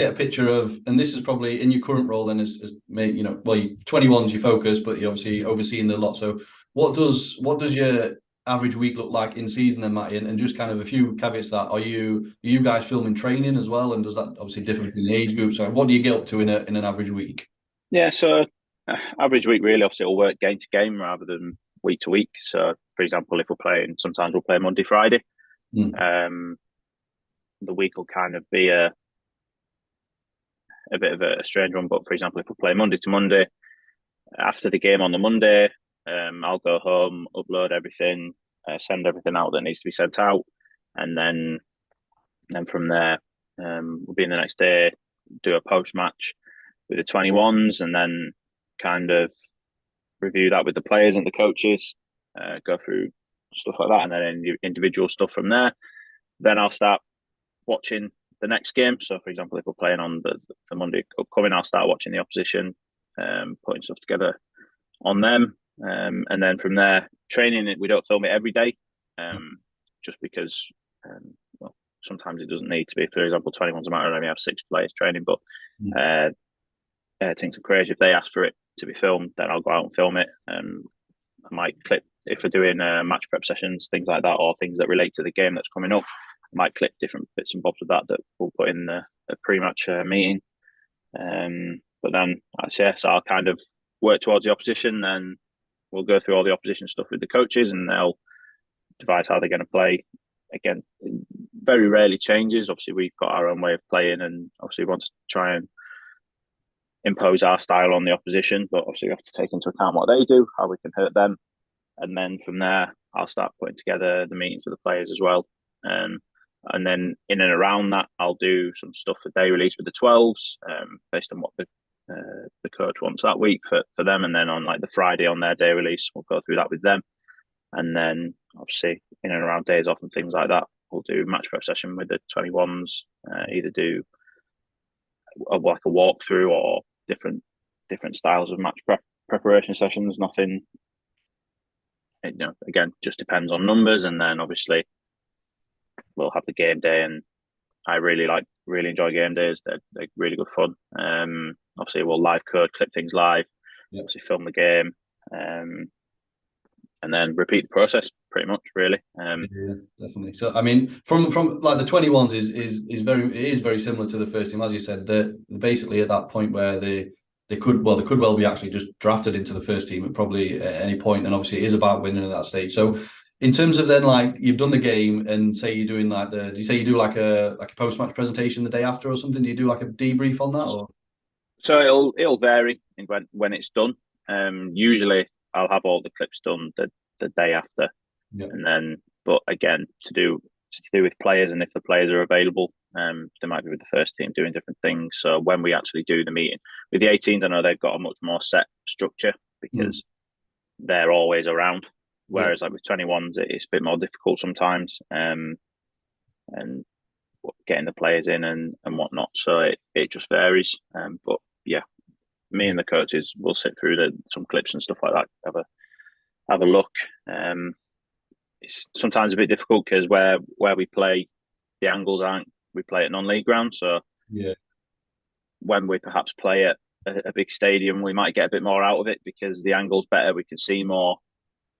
get a picture of, and this is probably in your current role then as maybe, well, 21's your focus, but you're obviously overseeing the lot. So what does your average week look like in season then, Matty? And just kind of a few caveats to that. Are you guys filming training as well? And does that obviously differ between the age groups? So what do you get up to in an average week? Yeah, so average week really obviously will work game to game rather than week to week. So for example, if we're playing, sometimes we'll play Monday, Friday. The week will kind of be a bit of a strange one. But for example, if we play Monday to Monday, after the game on the Monday, I'll go home, upload everything, send everything out that needs to be sent out, and then from there, we'll be in the next day, do a post match with the 21s, and then kind of review that with the players and the coaches, go through stuff like that, and then individual stuff from there. Then I'll start watching the next game. So, for example, if we're playing on the Monday upcoming, I'll start watching the opposition, putting stuff together on them. And then from there, training, we don't film it every day, just because, well, sometimes it doesn't need to be. For example, 21's a matter, I only have 6 players training, but Tinks and Craig, if they ask for it to be filmed, then I'll go out and film it. I might clip, if we're doing match prep sessions, things like that, or things that relate to the game that's coming up, I might clip different bits and bobs of that we'll put in the pre-match meeting. But then, so I'll kind of work towards the opposition, then we'll go through all the opposition stuff with the coaches, and they'll devise how they're going to play. Again, very rarely changes. Obviously, we've got our own way of playing, and obviously we want to try and impose our style on the opposition, but obviously we have to take into account what they do, how we can hurt them. And then from there, I'll start putting together the meetings for the players as well. And then in and around that, I'll do some stuff for day release with the 12s, based on what the coach wants that week for them. And then on like the Friday on their day release, we'll go through that with them. And then obviously in and around days off and things like that, we'll do match prep session with the 21s, either do like a walkthrough or different styles of match preparation sessions. Nothing, again, just depends on numbers. And then obviously we'll have the game day, and I really enjoy game days. They're really good fun. Obviously we'll live code, clip things live, obviously film the game, and then repeat the process pretty much, really. Yeah, definitely. So I mean, from like the 21s is very similar to the first team, as you said. They're basically at that point where they could well be actually just drafted into the first team at probably at any point, and obviously it is about winning at that stage. So in terms of then, like, you've done the game, and say you're doing like do you say you do like a post match presentation the day after or something? Do you do like a debrief on that, or? So it'll vary when it's done. Usually I'll have all the clips done the day after, and then, but again, to do with players, and if the players are available, they might be with the first team doing different things. So when we actually do the meeting with the 18s, I know they've got a much more set structure because they're always around. Whereas like with 21s, it's a bit more difficult sometimes, and getting the players in and whatnot. So it just varies. But yeah, me and the coaches will sit through some clips and stuff like that. Have a look. It's sometimes a bit difficult because where we play, the angles aren't. We play at non-league ground, so when we perhaps play at a big stadium, we might get a bit more out of it because the angle's better. We can see more.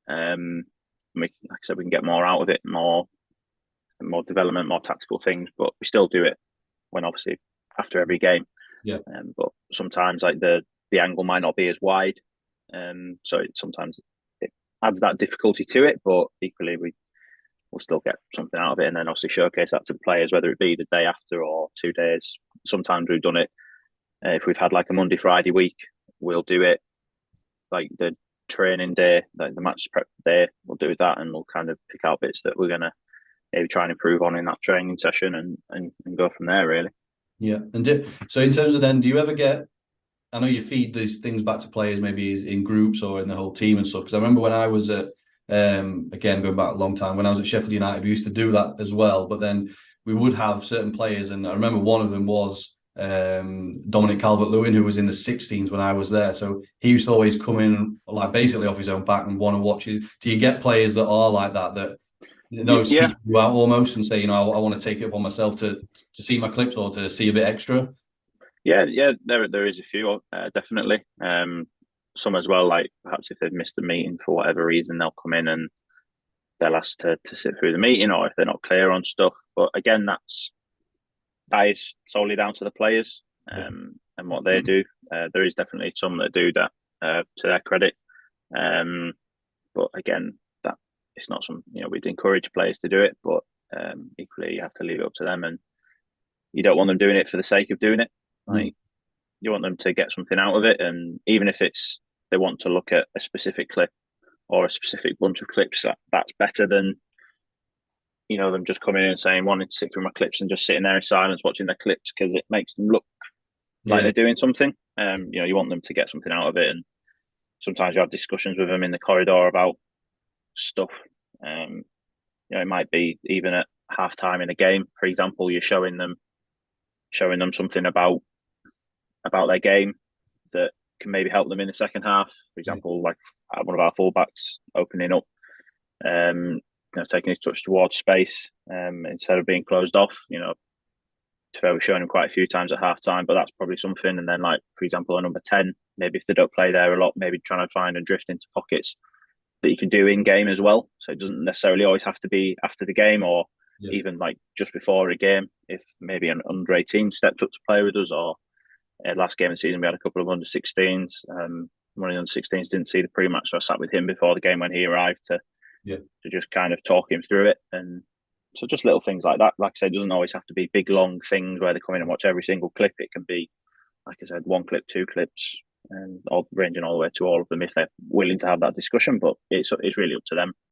Like I said, we can get more out of it, more development, more tactical things. But we still do it when obviously after every game. But sometimes like the angle might not be as wide, so sometimes it adds that difficulty to it. But equally, we'll still get something out of it, and then obviously showcase that to the players, whether it be the day after or 2 days. Sometimes we've done it if we've had like a Monday, Friday week, we'll do it like the training day, like the match prep day. We'll do that, and we'll kind of pick out bits that we're gonna maybe try and improve on in that training session, and go from there, really. Yeah, and so in terms of then, do you ever get? I know you feed these things back to players, maybe in groups or in the whole team and stuff. Because I remember when I was at, again going back a long time, when I was at Sheffield United, we used to do that as well. But then we would have certain players, and I remember one of them was Dominic Calvert-Lewin, who was in the 16s when I was there. So he used to always come in like basically off his own back and want to watch it. Do you get players that are like that seek you out almost and say, I want to take it upon myself to see my clips or to see a bit extra? Yeah, there is a few, definitely. Some as well, like perhaps if they've missed the meeting for whatever reason, they'll come in and they'll ask to sit through the meeting, or if they're not clear on stuff. But again, that is solely down to the players, Yeah. and what they do. There is definitely some that do that, to their credit. Um, but again, that it's not some, we'd encourage players to do it, but equally you have to leave it up to them, and you don't want them doing it for the sake of doing it. Mm. Like, you want them to get something out of it, and even if it's they want to look at a specific clip or a specific bunch of clips, that's better than them just coming in and saying wanting to sit through my clips and just sitting there in silence watching their clips, because it makes them look like Yeah. they're doing something. You want them to get something out of it, and sometimes you have discussions with them in the corridor about stuff. It might be even at half time in a game, for example, you're showing them something about their game that can maybe help them in the second half. For Yeah. example, like one of our fullbacks opening up, taking his touch towards space, instead of being closed off. We've shown him quite a few times at half time, but that's probably something. And then, like, for example, a number 10, maybe if they don't play there a lot, maybe trying to find and drift into pockets that you can do in game as well. So it doesn't necessarily always have to be after the game, or Yeah. even like just before a game. If maybe an under 18 stepped up to play with us, or last game of the season we had a couple of under 16s. One of the under 16s didn't see the pre-match, so I sat with him before the game when he arrived Yeah. to just kind of talk him through it. And so just little things like that. Like I said, it doesn't always have to be big long things where they come in and watch every single clip. It can be, like I said, one clip, two clips, and all ranging all the way to all of them if they're willing to have that discussion. But it's really up to them.